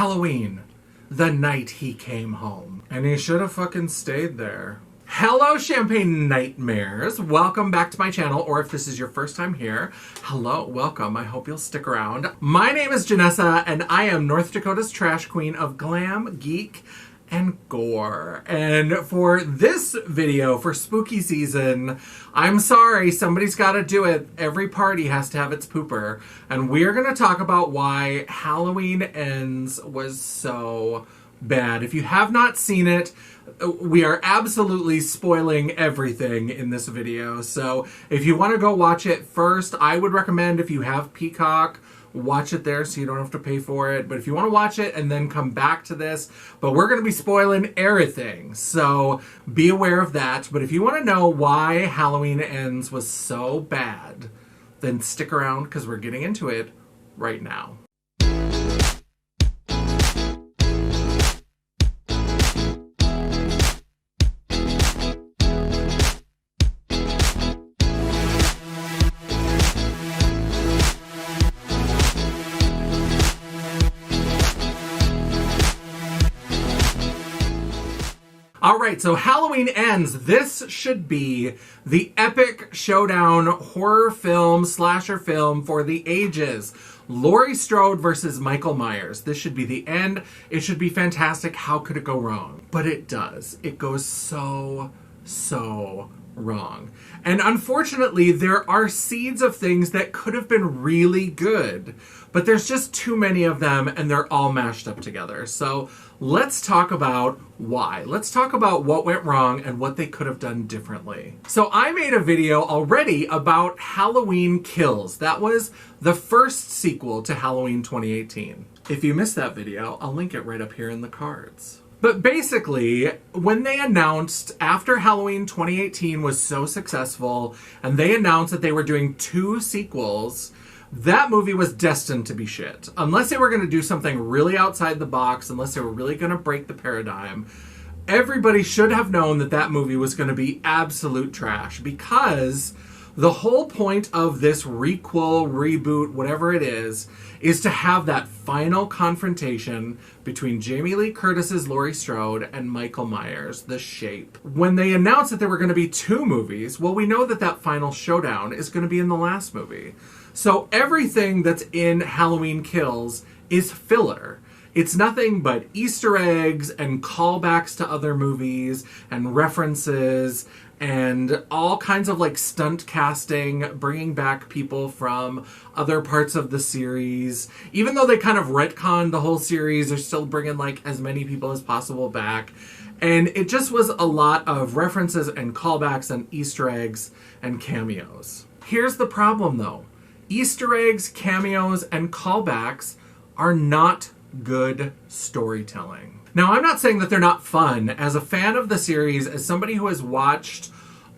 Halloween, the night he came home. And he should have fucking stayed there. Hello, Champagne Nightmares. Welcome back to my channel, or if this is your first time here, hello, welcome. I hope you'll stick around. My name is Janessa, and I am North Dakota's trash queen of glam, geek, and gore. And for this video, for spooky season, I'm sorry, somebody's gotta do it. Every party has to have its pooper. And we're gonna talk about why Halloween Ends was so bad. If you have not seen it, we are absolutely spoiling everything in this video. So if you want to go watch it first, I would recommend, if you have Peacock, watch it there so you don't have to pay for it. But if you want to watch it and then come back to this, but we're going to be spoiling everything, so be aware of that. But if you want to know why Halloween Ends was so bad, then stick around because we're getting into it right now. Alright, so Halloween Ends. This should be the epic showdown horror film, slasher film for the ages. Laurie Strode versus Michael Myers. This should be the end. It should be fantastic. How could it go wrong? But it does. It goes so wrong. And unfortunately, there are seeds of things that could have been really good, but there's just too many of them and they're all mashed up together. So let's talk about why. Let's talk about what went wrong and what they could have done differently. So I made a video already about Halloween Kills. That was the first sequel to Halloween 2018. If you missed that video, I'll link it right up here in the cards. But basically, when they announced, after Halloween 2018 was so successful, and they announced that they were doing 2 sequels, that movie was destined to be shit. Unless they were going to do something really outside the box, unless they were really going to break the paradigm, everybody should have known that that movie was going to be absolute trash, because the whole point of this requel, reboot, whatever it is to have that final confrontation between Jamie Lee Curtis's Laurie Strode and Michael Myers, The Shape. When they announced that there were going to be 2 movies, well, we know that that final showdown is going to be in the last movie. So everything that's in Halloween Kills is filler. It's nothing but Easter eggs and callbacks to other movies and references and all kinds of like stunt casting, bringing back people from other parts of the series. Even though they kind of retconned the whole series, they're still bringing like as many people as possible back. And it just was a lot of references and callbacks and Easter eggs and cameos. Here's the problem though. Easter eggs, cameos, and callbacks are not good storytelling. Now, I'm not saying that they're not fun. As a fan of the series, as somebody who has watched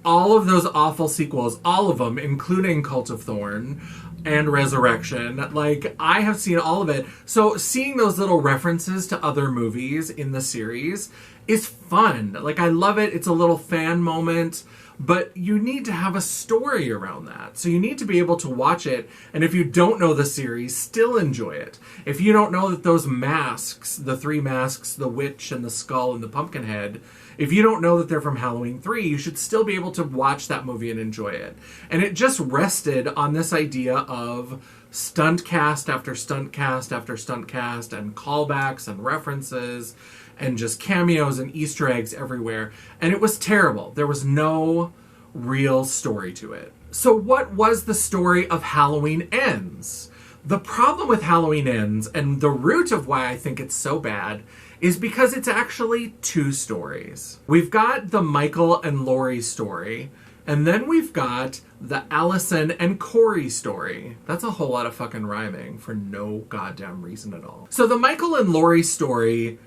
all of those awful sequels, all of them, including Cult of Thorn and Resurrection, like, I have seen all of it. So seeing those little references to other movies in the series is fun. Like, I love it. It's a little fan moment. But you need to have a story around that. So you need to be able to watch it, and if you don't know the series, still enjoy it. If you don't know that those masks, the 3 masks, the witch and the skull and the pumpkin head, if you don't know that they're from Halloween 3, you should still be able to watch that movie and enjoy it. And it just rested on this idea of stunt cast after stunt cast after stunt cast and callbacks and references and just cameos and Easter eggs everywhere. And it was terrible. There was no real story to it. So what was the story of Halloween Ends? The problem with Halloween Ends, and the root of why I think it's so bad, is because it's actually 2 stories. We've got the Michael and Laurie story, and then we've got the Allison and Corey story. That's a whole lot of fucking rhyming for no goddamn reason at all. So the Michael and Laurie story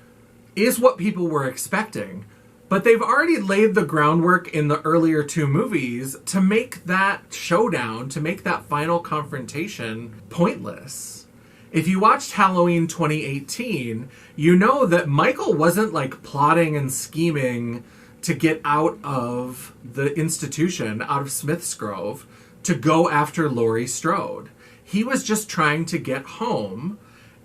is what people were expecting, but they've already laid the groundwork in the earlier 2 movies to make that showdown, to make that final confrontation pointless. If you watched Halloween 2018, you know that Michael wasn't like plotting and scheming to get out of the institution, out of Smith's Grove, to go after Laurie Strode. He was just trying to get home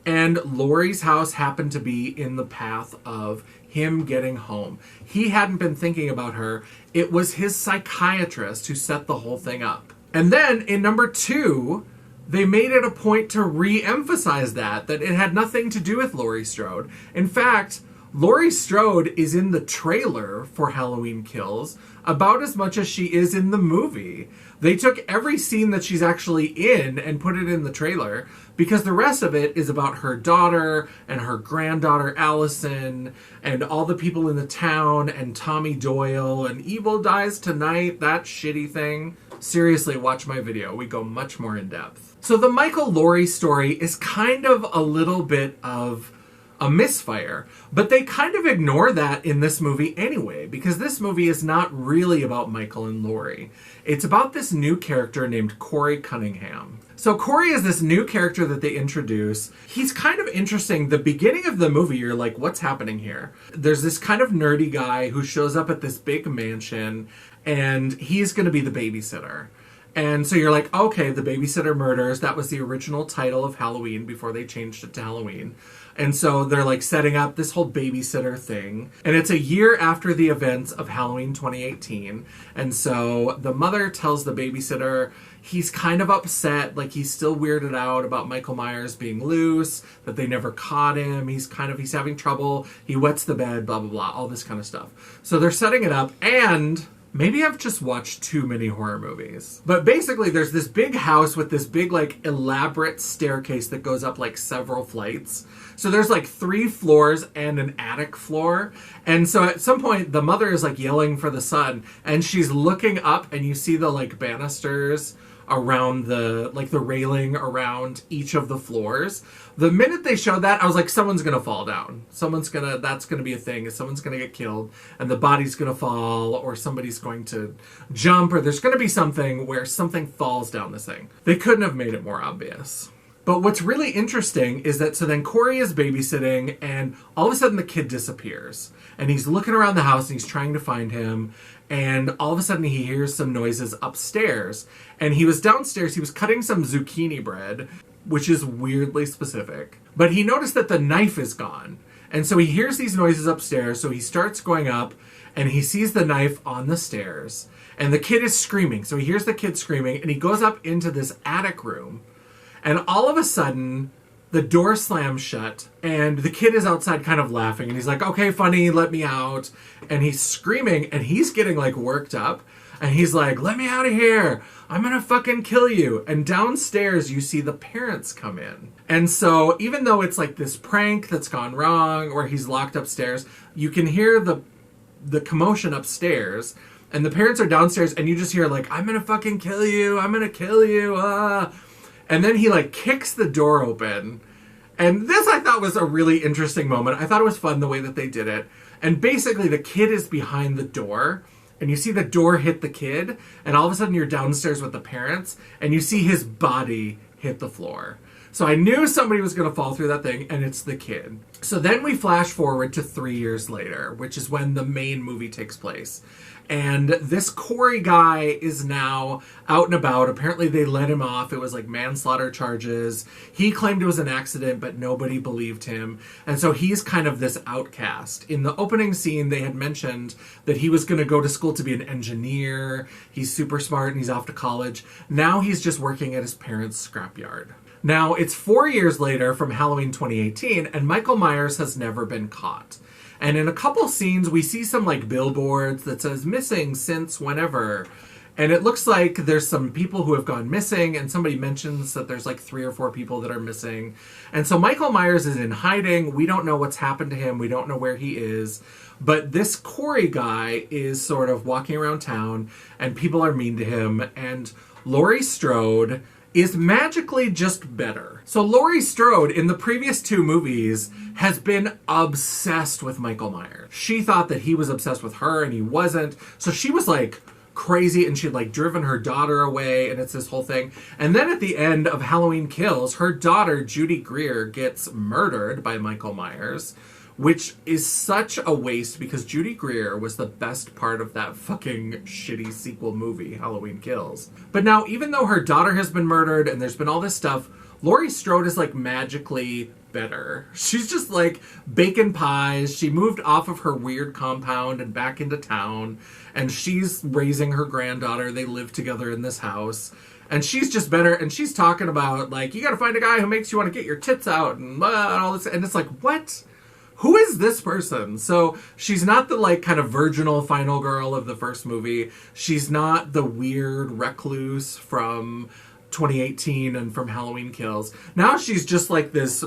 And Laurie's house happened to be in the path of him getting home. He hadn't been thinking about her. It was his psychiatrist who set the whole thing up. And then in number 2, they made it a point to re-emphasize that it had nothing to do with Laurie Strode. In fact, Laurie Strode is in the trailer for Halloween Kills about as much as she is in the movie. They took every scene that she's actually in and put it in the trailer because the rest of it is about her daughter and her granddaughter Allison and all the people in the town and Tommy Doyle and Evil Dies Tonight, that shitty thing. Seriously, watch my video. We go much more in depth. So the Michael Laurie story is kind of a little bit of a misfire, but they kind of ignore that in this movie anyway, because this movie is not really about Michael and Laurie. It's about this new character named Corey Cunningham. So Corey is this new character that they introduce. He's kind of interesting. The beginning of the movie, you're like, what's happening here? There's this kind of nerdy guy who shows up at this big mansion, and he's going to be the babysitter. And so you're like, okay, The Babysitter Murders. That was the original title of Halloween before they changed it to Halloween. And so they're like setting up this whole babysitter thing. And it's a year after the events of Halloween 2018. And so the mother tells the babysitter he's kind of upset, like he's still weirded out about Michael Myers being loose, that they never caught him. He's having trouble. He wets the bed, blah, blah, blah, all this kind of stuff. So they're setting it up, and maybe I've just watched too many horror movies. But basically there's this big house with this big like elaborate staircase that goes up like several flights. So there's like 3 floors and an attic floor. And so at some point the mother is like yelling for the son, and she's looking up, and you see the like banisters around the railing around each of the floors. The minute they showed that, I was like, someone's gonna fall down. That's gonna be a thing. Someone's gonna get killed and the body's gonna fall, or somebody's going to jump, or there's gonna be something where something falls down this thing. They couldn't have made it more obvious. But what's really interesting is that, so then Corey is babysitting, and all of a sudden the kid disappears. And he's looking around the house, and he's trying to find him. And all of a sudden he hears some noises upstairs. And he was downstairs, he was cutting some zucchini bread, which is weirdly specific. But he noticed that the knife is gone. And so he hears these noises upstairs, so he starts going up, and he sees the knife on the stairs. And the kid is screaming. So he hears the kid screaming, and he goes up into this attic room. And all of a sudden, the door slams shut, and the kid is outside kind of laughing, and he's like, okay, funny, let me out. And he's screaming, and he's getting like worked up, and he's like, let me out of here, I'm gonna fucking kill you. And downstairs you see the parents come in. And so even though it's like this prank that's gone wrong, or he's locked upstairs, you can hear the commotion upstairs, and the parents are downstairs, and you just hear like, I'm gonna fucking kill you, I'm gonna kill you, ah. And then he like kicks the door open. And this I thought was a really interesting moment. I thought it was fun the way that they did it. And basically the kid is behind the door, and you see the door hit the kid, and all of a sudden you're downstairs with the parents, and you see his body hit the floor. So I knew somebody was going to fall through that thing, and it's the kid. So then we flash forward to 3 years later, which is when the main movie takes place. And this Corey guy is now out and about. Apparently they let him off. It was like manslaughter charges. He claimed it was an accident, but nobody believed him. And so he's kind of this outcast. In the opening scene, they had mentioned that he was going to go to school to be an engineer. He's super smart and he's off to college. Now he's just working at his parents' scrapyard. Now, it's 4 years later from Halloween 2018, and Michael Myers has never been caught. And in a couple scenes, we see some like billboards that says missing since whenever. And it looks like there's some people who have gone missing, and somebody mentions that there's like 3 or 4 people that are missing. And so Michael Myers is in hiding. We don't know what's happened to him. We don't know where he is. But this Corey guy is sort of walking around town, and people are mean to him. And Laurie Strode is magically just better. So Laurie Strode in the previous 2 movies has been obsessed with Michael Myers. She thought that he was obsessed with her and he wasn't. So she was like crazy, and she'd like driven her daughter away, and it's this whole thing. And then at the end of Halloween Kills, her daughter Judy Greer gets murdered by Michael Myers, which is such a waste because Judy Greer was the best part of that fucking shitty sequel movie, Halloween Kills. But now, even though her daughter has been murdered and there's been all this stuff, Laurie Strode is like magically better. She's just like baking pies. She moved off of her weird compound and back into town, and she's raising her granddaughter. They live together in this house, and she's just better. And she's talking about, like, you gotta find a guy who makes you want to get your tits out and all this. And it's like, what? Who is this person? So she's not the, like, kind of virginal final girl of the first movie. She's not the weird recluse from 2018 and from Halloween Kills. Now she's just like this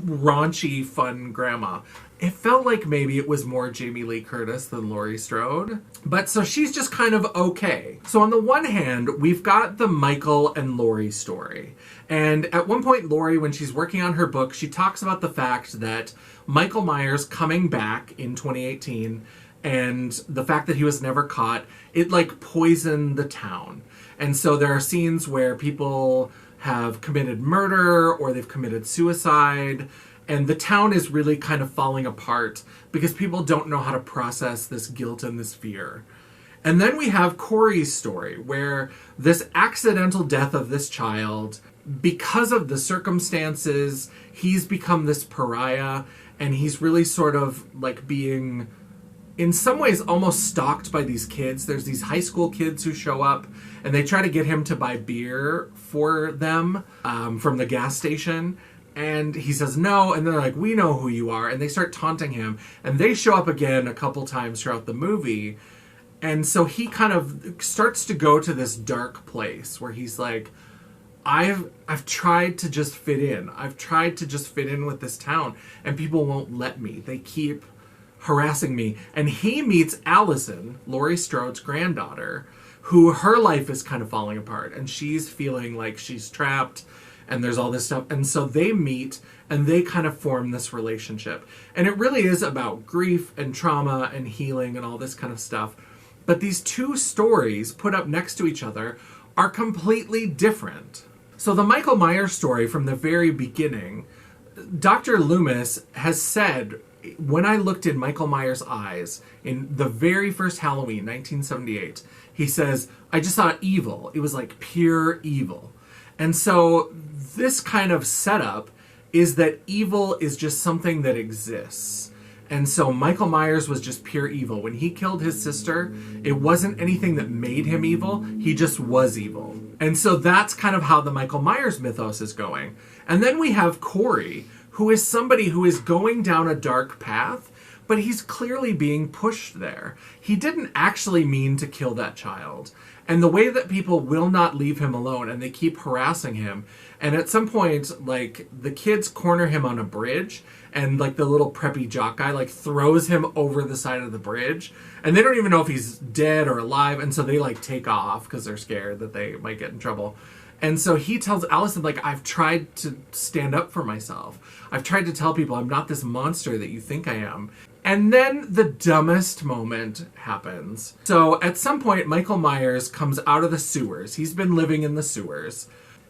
raunchy, fun grandma. It felt like maybe it was more Jamie Lee Curtis than Laurie Strode. But so she's just kind of okay. So on the one hand, we've got the Michael and Laurie story. And at one point, Laurie, when she's working on her book, she talks about the fact that Michael Myers coming back in 2018 and the fact that he was never caught, it like poisoned the town. And so there are scenes where people have committed murder or they've committed suicide, and the town is really kind of falling apart because people don't know how to process this guilt and this fear. And then we have Corey's story, where this accidental death of this child, because of the circumstances, he's become this pariah, and he's really sort of like being, in some ways, almost stalked by these kids. There's these high school kids who show up, and they try to get him to buy beer for them from the gas station. And he says no, and they're like, we know who you are. And they start taunting him. And they show up again a couple times throughout the movie. And so he kind of starts to go to this dark place where he's like, I've tried to just fit in. I've tried to just fit in with this town, and people won't let me. They keep harassing me. And he meets Allison, Laurie Strode's granddaughter, who her life is kind of falling apart, and she's feeling like she's trapped, and there's all this stuff. And so they meet, and they kind of form this relationship. And it really is about grief and trauma and healing and all this kind of stuff. But these two stories put up next to each other are completely different. So the Michael Myers story from the very beginning, Dr. Loomis has said, when I looked in Michael Myers' eyes in the very first Halloween, 1978, he says, I just saw evil. It was like pure evil. And so this kind of setup is that evil is just something that exists. And so Michael Myers was just pure evil. When he killed his sister, it wasn't anything that made him evil. He just was evil. And so that's kind of how the Michael Myers mythos is going. And then we have Corey, who is somebody who is going down a dark path, but he's clearly being pushed there. He didn't actually mean to kill that child. And the way that people will not leave him alone, and they keep harassing him. And at some point, like, the kids corner him on a bridge, and like the little preppy jock guy like throws him over the side of the bridge, and they don't even know if he's dead or alive, and so they like take off because they're scared that they might get in trouble. And so he tells Allison, like, I've tried to stand up for myself. I've tried to tell people I'm not this monster that you think I am. And then the dumbest moment happens. So at some point, Michael Myers comes out of the sewers. He's been living in the sewers.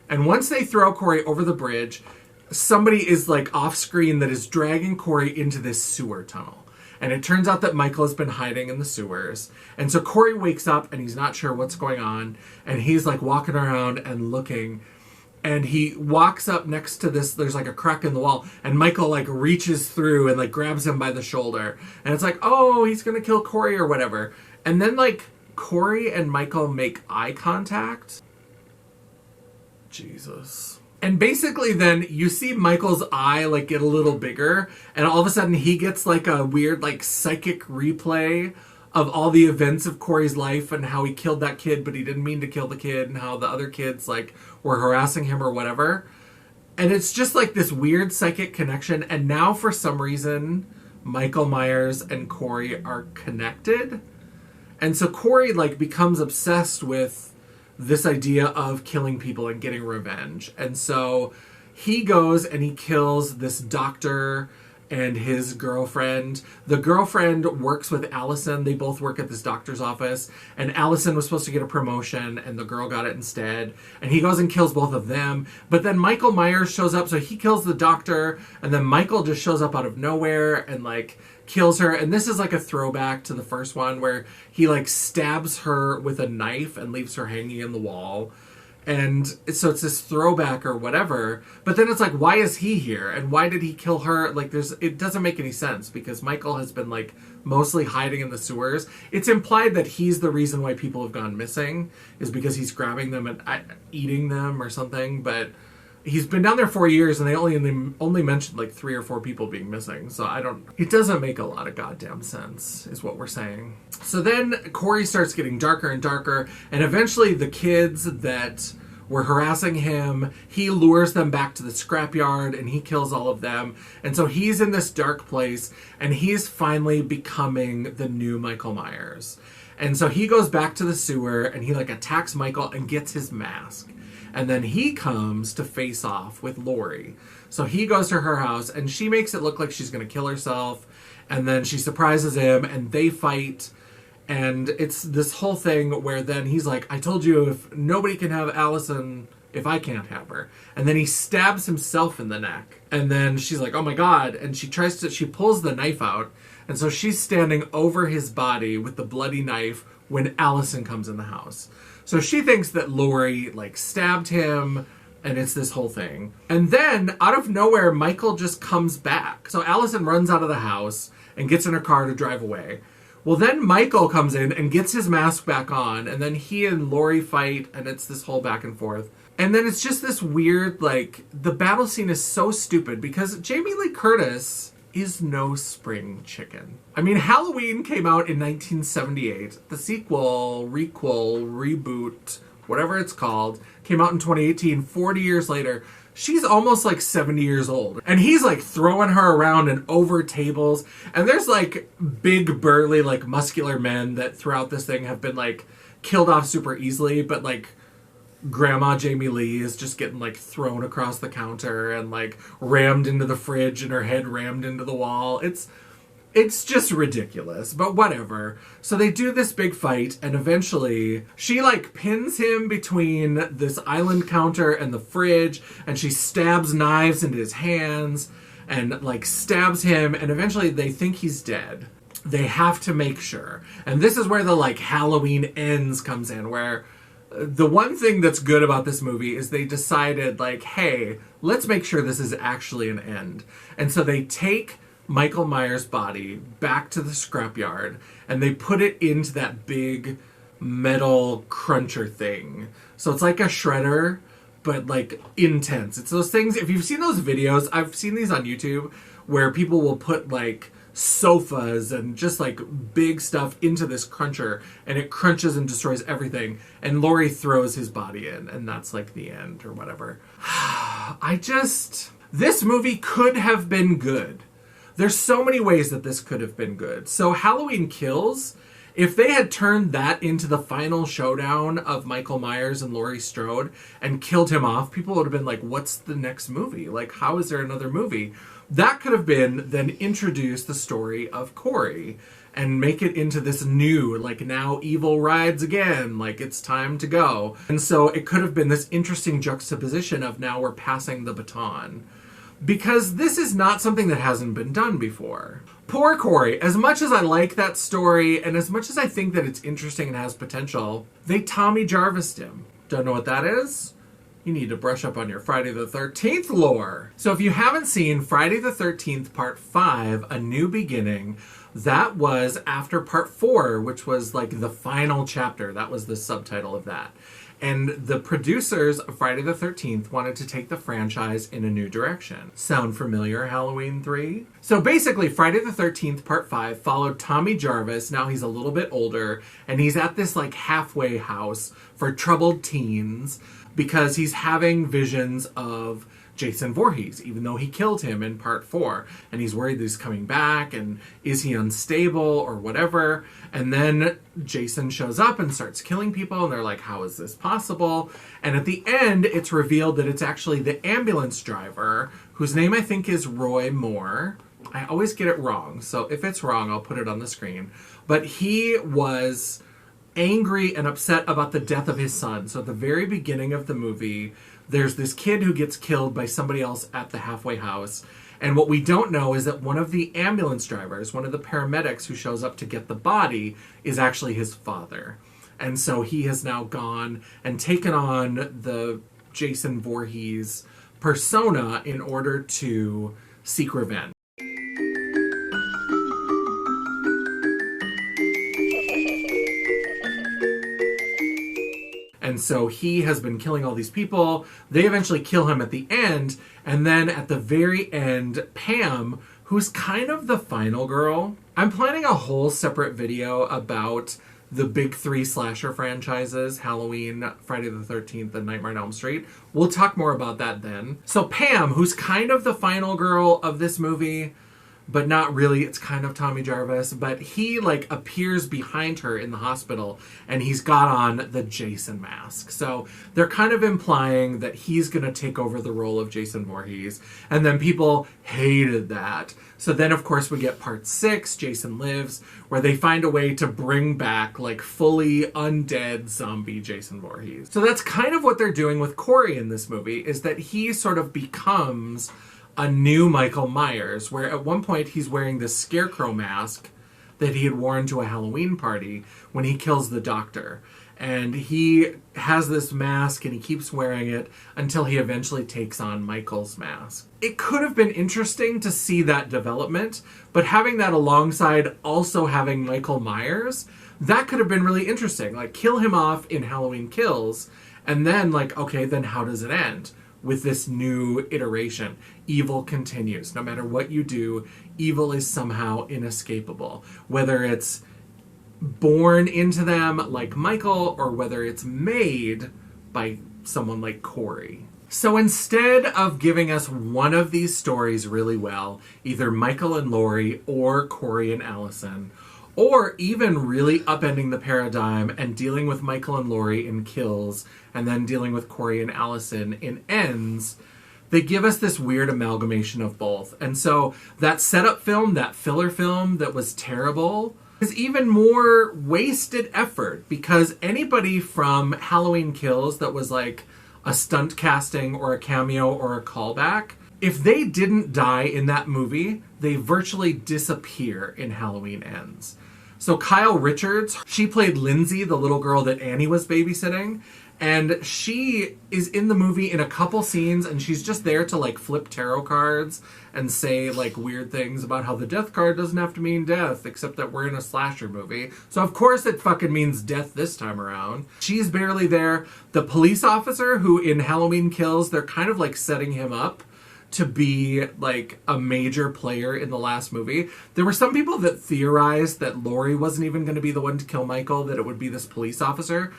And once they throw Corey over the bridge, somebody is like off screen that is dragging Corey into this sewer tunnel. And it turns out that Michael has been hiding in the sewers. And so Corey wakes up and he's not sure what's going on. And he's like walking around and looking. And he walks up next to this, there's like a crack in the wall. And Michael like reaches through and like grabs him by the shoulder. And it's like, oh, he's going to kill Corey or whatever. And then like Corey and Michael make eye contact. Jesus. And basically then you see Michael's eye like get a little bigger, and all of a sudden he gets like a weird like psychic replay of all the events of Corey's life and how he killed that kid but he didn't mean to kill the kid, and how the other kids like were harassing him or whatever. And it's just like this weird psychic connection, and now for some reason Michael Myers and Corey are connected. And so Corey like becomes obsessed with this idea of killing people and getting revenge. And so he goes and he kills this doctor and his girlfriend. The girlfriend works with Allison. They both work at this doctor's office. And Allison was supposed to get a promotion, and the girl got it instead. And he goes and kills both of them. But then Michael Myers shows up, so he kills the doctor. And then Michael just shows up out of nowhere and, like, kills her. And this is like a throwback to the first one where he, like, stabs her with a knife and leaves her hanging in the wall. And so it's this throwback or whatever. But then it's like, why is he here? And why did he kill her? Like, it doesn't make any sense because Michael has been, like, mostly hiding in the sewers. It's implied that he's the reason why people have gone missing, is because he's grabbing them and eating them or something. But he's been down there 4 years and they only mentioned, like, 3 or 4 people being missing. So it doesn't make a lot of goddamn sense, is what we're saying. So then Corey starts getting darker and darker, and eventually the kids that were harassing him, he lures them back to the scrapyard and he kills all of them. And so he's in this dark place and he's finally becoming the new Michael Myers. And so he goes back to the sewer and he, like, attacks Michael and gets his mask. And then he comes to face off with Laurie. So he goes to her house and she makes it look like she's going to kill herself. And then she surprises him and they fight. And it's this whole thing where then he's like, I told you if nobody can have Allison if I can't have her. And then he stabs himself in the neck. And then she's like, oh my God. And she pulls the knife out. And so she's standing over his body with the bloody knife when Allison comes in the house. So she thinks that Laurie, like, stabbed him, and it's this whole thing. And then, out of nowhere, Michael just comes back. So Allison runs out of the house and gets in her car to drive away. Well, then Michael comes in and gets his mask back on, and then he and Laurie fight, and it's this whole back and forth. And then it's just this weird, like, the battle scene is so stupid, because Jamie Lee Curtis is no spring chicken. I mean, Halloween came out in 1978. The sequel, requel, reboot, whatever it's called, came out in 2018, 40 years later. She's almost like 70 years old. And he's like throwing her around and over tables. And there's like big, burly, like muscular men that throughout this thing have been like killed off super easily. But like Grandma Jamie Lee is just getting like thrown across the counter and like rammed into the fridge and her head rammed into the wall. It's just ridiculous, but whatever. So they do this big fight, and eventually she, like, pins him between this island counter and the fridge, and she stabs knives into his hands, and, like, stabs him, and eventually they think he's dead. They have to make sure. And this is where the, like, Halloween Ends comes in, where the one thing that's good about this movie is they decided, like, hey, let's make sure this is actually an end. And so they take Michael Myers' body back to the scrapyard, and they put it into that big metal cruncher thing. So it's like a shredder, but like intense. It's those things, if you've seen those videos, I've seen these on YouTube, where people will put like sofas and just like big stuff into this cruncher, and it crunches and destroys everything. And Laurie throws his body in, and that's like the end or whatever. This movie could have been good. There's so many ways that this could have been good. So Halloween Kills, if they had turned that into the final showdown of Michael Myers and Laurie Strode and killed him off, people would have been like, what's the next movie? Like, how is there another movie? That could have been then introduce the story of Corey and make it into this new, like, now evil rides again, like it's time to go. And so it could have been this interesting juxtaposition of now we're passing the baton. Because this is not something that hasn't been done before. Poor Corey, as much as I like that story, and as much as I think that it's interesting and has potential, they Tommy Jarvis'd him. Don't know what that is? You need to brush up on your Friday the 13th lore. So if you haven't seen Friday the 13th Part 5, A New Beginning, that was after Part 4, which was like the final chapter. That was the subtitle of that. And the producers of Friday the 13th wanted to take the franchise in a new direction. Sound familiar, Halloween 3? So basically, Friday the 13th Part 5 followed Tommy Jarvis. Now he's a little bit older, and he's at this like halfway house for troubled teens because he's having visions of Jason Voorhees, even though he killed him in Part 4. And he's worried that he's coming back, and is he unstable or whatever. And then Jason shows up and starts killing people, and they're like, how is this possible? And at the end, it's revealed that it's actually the ambulance driver, whose name I think is Roy Moore. I always get it wrong, so if it's wrong, I'll put it on the screen. But he was angry and upset about the death of his son. So at the very beginning of the movie, there's this kid who gets killed by somebody else at the halfway house. And what we don't know is that one of the ambulance drivers, one of the paramedics who shows up to get the body, is actually his father. And so he has now gone and taken on the Jason Voorhees persona in order to seek revenge. And so he has been killing all these people. They eventually kill him at the end. And then at the very end, Pam, who's kind of the final girl. I'm planning a whole separate video about the big three slasher franchises, Halloween, Friday the 13th, and Nightmare on Elm Street. We'll talk more about that then. So Pam, who's kind of the final girl of this movie, but not really, it's kind of Tommy Jarvis, but he like appears behind her in the hospital and he's got on the Jason mask. So they're kind of implying that he's going to take over the role of Jason Voorhees. And then people hated that. So then of course we get part 6, Jason Lives, where they find a way to bring back like fully undead zombie Jason Voorhees. So that's kind of what they're doing with Corey in this movie, is that he sort of becomes a new Michael Myers, where at one point he's wearing this scarecrow mask that he had worn to a Halloween party when he kills the doctor. And he has this mask and he keeps wearing it until he eventually takes on Michael's mask. It could have been interesting to see that development, but having that alongside also having Michael Myers, that could have been really interesting. Like, kill him off in Halloween Kills, and then like, okay, then how does it end? With this new iteration. Evil continues. No matter what you do, evil is somehow inescapable. Whether it's born into them like Michael, or whether it's made by someone like Corey. So instead of giving us one of these stories really well, either Michael and Laurie or Corey and Allison, or even really upending the paradigm and dealing with Michael and Laurie in Kills, and then dealing with Corey and Allison in Ends, they give us this weird amalgamation of both. And so that setup film, that filler film that was terrible, is even more wasted effort, because anybody from Halloween Kills that was like a stunt casting or a cameo or a callback, if they didn't die in that movie, they virtually disappear in Halloween Ends. So Kyle Richards, she played Lindsay, the little girl that Annie was babysitting, and she is in the movie in a couple scenes, and she's just there to like flip tarot cards and say like weird things about how the death card doesn't have to mean death, except that we're in a slasher movie. So of course it fucking means death this time around. She's barely there. The police officer, who in Halloween Kills, they're kind of like setting him up to be like a major player in the last movie. There were some people that theorized that Laurie wasn't even going to be the one to kill Michael, that it would be this police officer.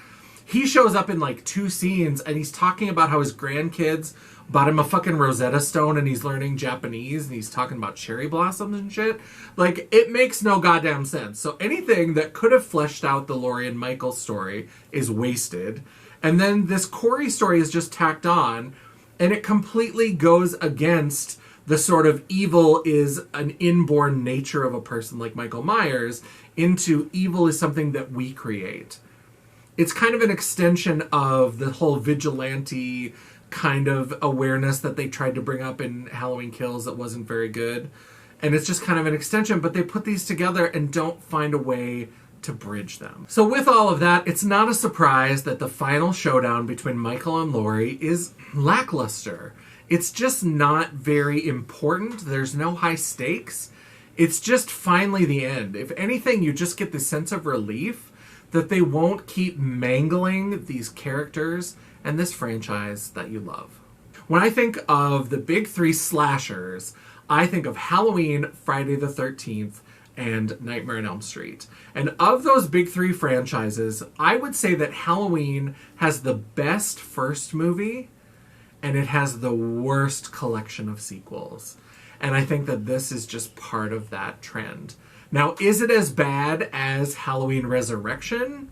He shows up in like 2 scenes and he's talking about how his grandkids bought him a fucking Rosetta Stone and he's learning Japanese and he's talking about cherry blossoms and shit. Like, it makes no goddamn sense. So anything that could have fleshed out the Laurie and Michael story is wasted. And then this Corey story is just tacked on, and it completely goes against the sort of evil is an inborn nature of a person like Michael Myers into evil is something that we create. It's kind of an extension of the whole vigilante kind of awareness that they tried to bring up in Halloween Kills that wasn't very good. And it's just kind of an extension, but they put these together and don't find a way to bridge them. So with all of that, it's not a surprise that the final showdown between Michael and Laurie is lackluster. It's just not very important. There's no high stakes. It's just finally the end. If anything, you just get the sense of relief that they won't keep mangling these characters and this franchise that you love. When I think of the big 3 slashers, I think of Halloween, Friday the 13th, and Nightmare on Elm Street. And of those big 3 franchises, I would say that Halloween has the best first movie, and it has the worst collection of sequels. And I think that this is just part of that trend. Now, is it as bad as Halloween Resurrection?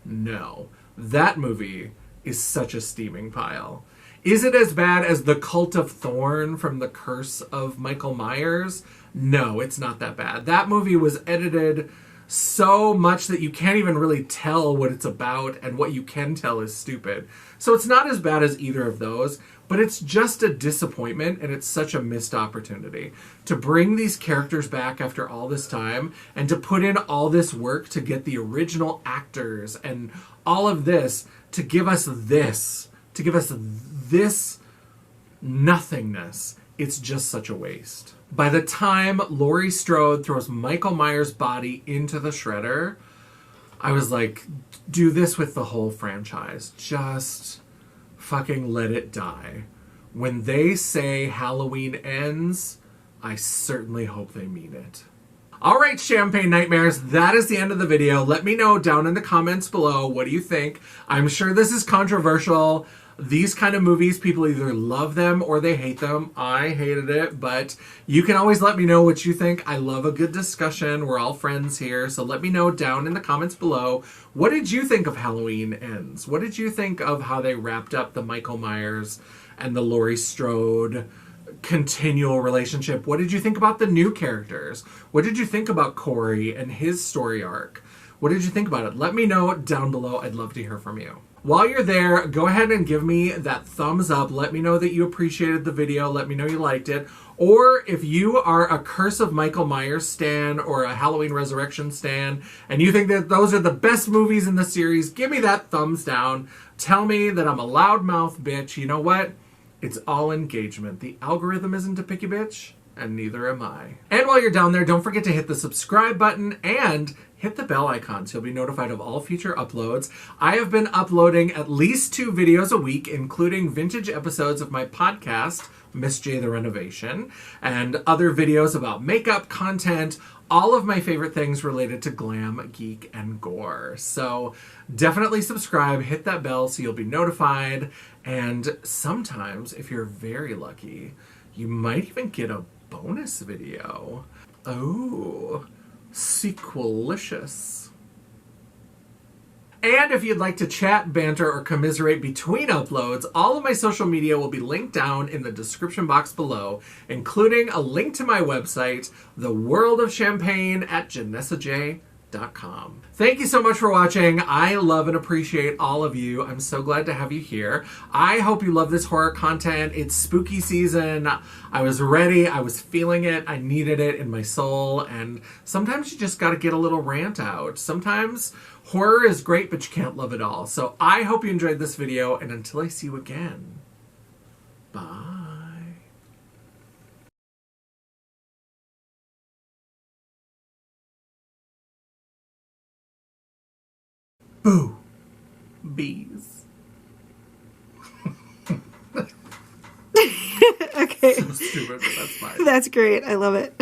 No. That movie is such a steaming pile. Is it as bad as The Cult of Thorn from The Curse of Michael Myers? No, it's not that bad. That movie was edited so much that you can't even really tell what it's about, and what you can tell is stupid. So it's not as bad as either of those, But it's just a disappointment, and it's such a missed opportunity to bring these characters back after all this time and to put in all this work to get the original actors and all of this to give us this nothingness. It's just such a waste. By the time Laurie Strode throws Michael Myers' body into the shredder, I was like, do this with the whole franchise. Just fucking let it die. When they say Halloween ends, I certainly hope they mean it. All right, Champagne Nightmares, that is the end of the video. Let me know down in the comments below, what do you think? I'm sure this is controversial. These kind of movies, people either love them or they hate them. I hated it, but you can always let me know what you think. I love a good discussion. We're all friends here, so let me know down in the comments below. What did you think of Halloween Ends? What did you think of how they wrapped up the Michael Myers and the Laurie Strode continual relationship? What did you think about the new characters? What did you think about Corey and his story arc? What did you think about it? Let me know down below. I'd love to hear from you. While you're there, go ahead and give me that thumbs up. Let me know that you appreciated the video. Let me know you liked it. Or if you are a Curse of Michael Myers stan or a Halloween Resurrection stan, and you think that those are the best movies in the series, give me that thumbs down. Tell me that I'm a loudmouth bitch. You know what? It's all engagement. The algorithm isn't a picky bitch, and neither am I. And while you're down there, don't forget to hit the subscribe button and hit the bell icon so you'll be notified of all future uploads. I have been uploading at least 2 videos a week, including vintage episodes of my podcast, Miss Jaye the Renovation, and other videos about makeup, content, all of my favorite things related to glam, geek, and gore. So definitely subscribe, hit that bell so you'll be notified, and sometimes, if you're very lucky, you might even get a bonus video. Oh, sequelicious. And if you'd like to chat, banter, or commiserate between uploads, all of my social media will be linked down in the description box below, including a link to my website, The World of Champagne at JanessaJ.com. Thank you so much for watching. I love and appreciate all of you. I'm so glad to have you here. I hope you love this horror content. It's spooky season. I was ready. I was feeling it. I needed it in my soul. And sometimes you just got to get a little rant out. Sometimes horror is great, but you can't love it all. So I hope you enjoyed this video. And until I see you again, bye. Boo. Bees. Okay. So stupid, but that's fine. That's great. I love it.